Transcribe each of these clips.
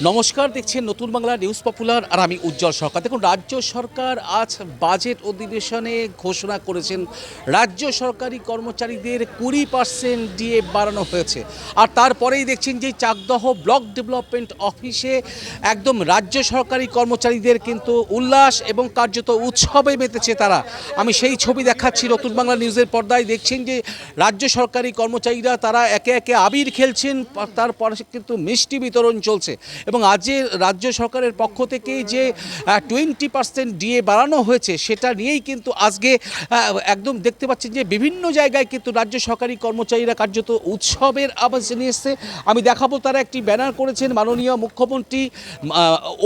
নমস্কার, দেখছেন নতুন বাংলা নিউজ পপুলার আর আমি উজ্জ্বল সরকার। দেখুন, রাজ্য সরকার আজ বাজেট অধিবেশনে ঘোষণা করেছেন রাজ্য সরকারি কর্মচারীদের 20% ডিএ বাড়ানো হয়েছে। আর তারপরেই দেখছেন যে চাকদহ ব্লক ডেভেলপমেন্ট অফিসে একদম রাজ্য সরকারি কর্মচারীদের কিন্তু উল্লাস এবং কার্যত উৎসবে মেতেছে তারা। আমি সেই ছবি দেখাচ্ছি নতুন বাংলা নিউজের পর্দায়। দেখছেন যে রাজ্য সরকারি কর্মচারীরা তারা একে একে আবির খেলছেন, তারপরে কিন্তু মিষ্টি বিতরণ চলছে। এবং আজ রাজ্য সরকারের পক্ষ থেকে যে 20% ডিএ বাড়ানো হয়েছে সেটা নিয়েই কিন্তু আজকে একদম দেখতে পাচ্ছেন যে বিভিন্ন জায়গায় কিন্তু রাজ্য সরকারি কর্মচারীরা কার্যত উৎসবের আওয়াজ নিয়ে এসছে। আমি দেখাবো তারা একটি ব্যানার করেছেন মাননীয় মুখ্যমন্ত্রী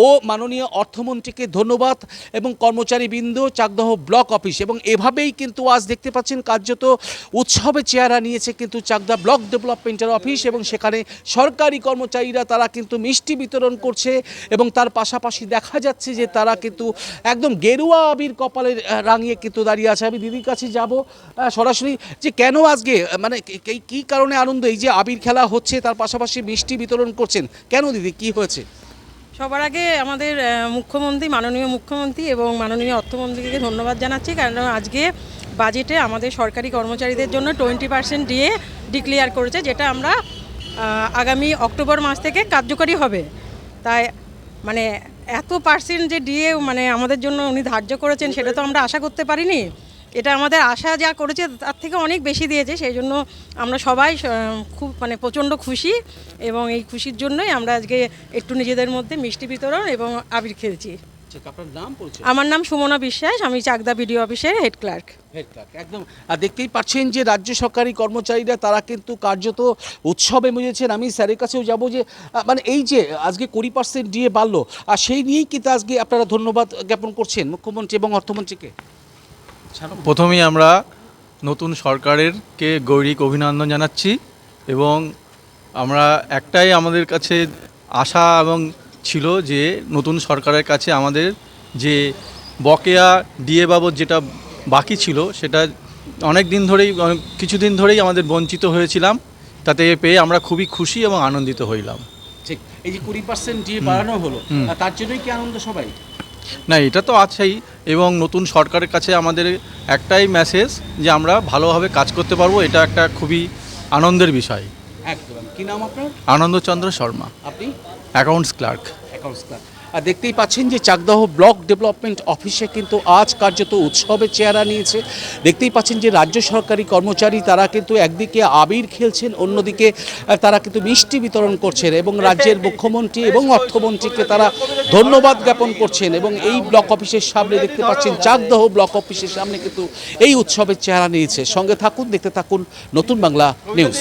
ও মাননীয় অর্থমন্ত্রীকে ধন্যবাদ এবং কর্মচারীবৃন্দ চাকদহ ব্লক অফিস, এবং এভাবেই কিন্তু আজ দেখতে পাচ্ছেন কার্যত উৎসবের চেহারা নিয়েছে কিন্তু চাকদা ব্লক ডেভেলপমেন্টের অফিস। এবং সেখানে সরকারি কর্মচারীরা তারা কিন্তু মিষ্টি বিতরণ করছে এবং তার পাশাপাশি দেখা যাচ্ছে যে তারা কিন্তু একদম গেরুয়া আবির কপালে রাঙিয়ে কিন্তু দাঁড়িয়ে আছে। আমি দিদির কাছে যাব সরাসরি, যে কেন আজকে মানে কী কারণে আনন্দ, এই যে আবির খেলা হচ্ছে তার পাশাপাশি মিষ্টি বিতরণ করছেন, কেন দিদি, কি হয়েছে? সবার আগে আমাদের মুখ্যমন্ত্রী, মাননীয় মুখ্যমন্ত্রী এবং মাননীয় অর্থমন্ত্রীকে ধন্যবাদ জানাচ্ছি, কারণ আজকে বাজেটে আমাদের সরকারি কর্মচারীদের জন্য 20% ডিএ ডিক্লেয়ার করেছে, যেটা আমরা আগামী অক্টোবর মাস থেকে কার্যকরী হবে। তাই মানে এত পার্সেন্ট যে ডিএ মানে আমাদের জন্য উনি ধার্য করেছেন সেটা তো আমরা আশা করতে পারিনি। এটা আমাদের আশা যা করেছে তার থেকে অনেক বেশি দিয়েছে, সেই জন্য আমরা সবাই খুব মানে প্রচণ্ড খুশি। এবং এই খুশির জন্যই আমরা আজকে একটু নিজেদের মধ্যে মিষ্টি বিতরণ এবং আবির খেলছি। আমার নাম সুমনা বিশ্বাস, আমি চাকদা বিডিও অফিসের হেড ক্লার্ক। একদম দেখতেই পাচ্ছেন যে রাজ্য সরকারি কর্মচারীরা তারা কিন্তু কার্যত উৎসবে মেজেছেন। আমি স্যারের কাছেও যাব যে মানে এই যে আজকে 20% ডিএ বাড়লো, আর সেই নিয়েই কিন্তু আজকে আপনারা ধন্যবাদ জ্ঞাপন করছেন মুখ্যমন্ত্রী এবং অর্থমন্ত্রীকে। প্রথমেই আমরা নতুন সরকারেরকে গৈরিক অভিনন্দন জানাচ্ছি এবং আমরা একটাই আমাদের কাছে আশা এবং ছিল যে নতুন সরকারের কাছে আমাদের যে বকেয়া ডিএ বাবদ যেটা বাকি ছিল সেটা অনেক দিন ধরেই কিছুদিন ধরেই আমাদের বঞ্চিত হয়েছিলাম, তাতে পেয়ে আমরা খুবই খুশি এবং আনন্দিত হইলাম। ঠিক, এই যে 20% ডিএ বাড়ানো হলো তার জন্যই কি আনন্দ সবাই? না, এটা তো আছেই, এবং নতুন সরকারের কাছে আমাদের একটাই মেসেজ যে আমরা ভালোভাবে কাজ করতে পারবো, এটা একটা খুবই আনন্দের বিষয়। একদম। কি নাম আপনার? আনন্দচন্দ্র শর্মা। আপনি? Accounts clerk. আর দেখতেই পাচ্ছেন যে চাকদহ ব্লক ডেভেলপমেন্ট অফিসে কিন্তু আজ কার্যত উৎসবের চেহারা নিয়েছে। দেখতেই পাচ্ছেন যে রাজ্য সরকারি কর্মচারী তারা কিন্তু একদিকে আবির খেলছেন, অন্যদিকে তারা কিন্তু মিষ্টি বিতরণ করছেন এবং রাজ্যের মুখ্যমন্ত্রী এবং অর্থমন্ত্রীকে তারা ধন্যবাদ জ্ঞাপন করছেন। এবং এই ব্লক অফিসের সামনে দেখতে পাচ্ছেন চাকদহ ব্লক অফিসের সামনে কিন্তু এই উৎসবের চেহারা নিয়েছে। সঙ্গে থাকুন, দেখতে থাকুন নতুন বাংলা নিউজ।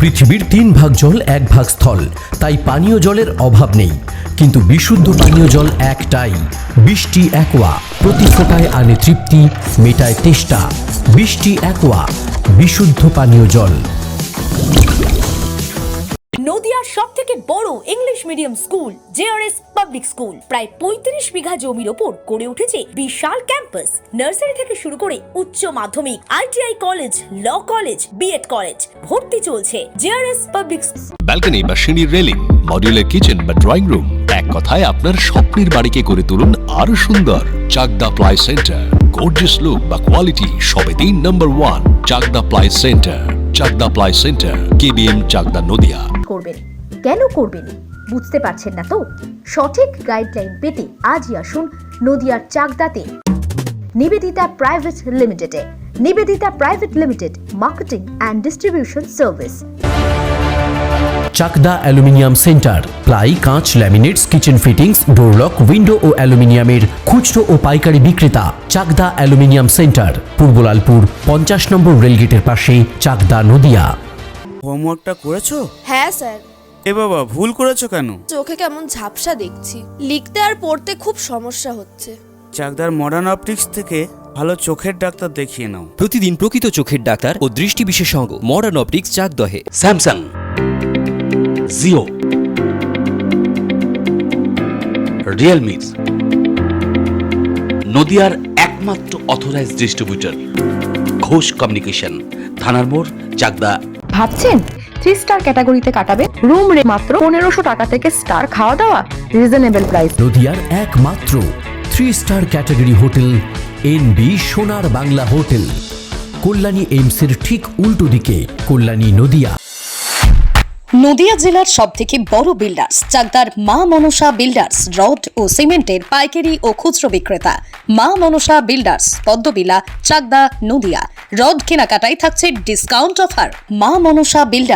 পৃথিবীর 3 ভাগ জল 1 ভাগ স্থল, তাই পানীয় জলের অভাব নেই, কিন্তু বিশুদ্ধ পানীয় জল একটাই, বৃষ্টি অ্যাকোয়া। প্রতি ফোঁটায় আনে তৃপ্তি, মেটায় তেষ্টা। বৃষ্টি অ্যাকোয়া, বিশুদ্ধ পানীয় জল। নদিয়ার সবথেকে বড় English medium school JRS public school, প্রায় 35 বিঘা জমির ওপর গড়ে উঠেছে বিশাল ক্যাম্পাস। নার্সারি থেকে শুরু করে উচ্চ মাধ্যমিক, ITI college, law college, B Ed college, ভর্তি চলছে জেআরএস পাবলিক। ব্যালকনি বা সিঁড়ির রেলিং, মডিউলার কিচেন বা ড্রয়িং রুম, এক কথায় আপনার স্বপ্নের বাড়িকে করে তুলুন আরো সুন্দর। Chakdah ply centre, gorgeous look বা কোয়ালিটি সবে 3 number 1 Chakdah ply centre. Chakdah ply centre, KBM, Chakdah, Nadia. করবেন কেন করবেন বুঝতে পারছেন না তো? সঠিক গাইডলাইন পেতে আজই আসুন নদিয়ার চাকদাতে নিবেদিতা প্রাইভেট লিমিটেডে। Nivedita private limited, marketing and distribution service. Chakdaha aluminium centre, ply, কাঁচ, laminates, kitchen fittings, door lock, window ও অ্যালুমিনিয়ামের খুচরো ও পাইকারি বিক্রেতা। Chakdaha aluminium centre, Purbalalpur 50 number রেলগেটের পাশে, চাকদা, নদিয়া। হোমওয়ার্কটা করেছো? হ্যাঁ স্যার। এ বাবা, ভুল করেছো কেন? চোখে কেমন ঝাপসা দেখছি, লিখতে আর পড়তে খুব সমস্যা হচ্ছে। চাকদার মডার্ন অপটিক্স থেকে ভালো চোখের ডাক্তার দেখিয়ে নাও। প্রতিদিন প্রকৃত চোখের ডাক্তার ও দৃষ্টি বিশেষজ্ঞ মডার্ন অপটিক্স, চাকদহে। স্যামসাং, জিও, রিয়েলমি, নদিয়ার একমাত্র অথরাইজড ডিস্ট্রিবিউটর ঘোষ কমিউনিকেশন, থানার মোড়, চাকদা। ভাবছেন 3 স্টার ক্যাটাগরিতে কাটাবে রুম রে মাত্র 1500 টাকা থেকে স্টার, খাওয়া দাওয়া রিজনেবল প্রাইস। নদিয়ার একমাত্র 3 স্টার ক্যাটাগরি হোটেল এনবি সোনার বাংলা হোটেল, কল্যাণী এইমসের ঠিক উল্টো দিকে, কল্যাণী নদিয়া। নদিয়া জেলার সবথেকে বড় বিল্ডার্স চাকদার মা মনসা বিল্ডার্স, রড ও সিমেন্টের পাইকারি ও খুচরো বিক্রেতা। মা মনসা বিল্ডার্স, পদ্মবিলা, চাকদা, নদিয়া। রড কেনাকাটায় থাকছে ডিসকাউন্ট অফার। মা মনসা বিল্ডার্স।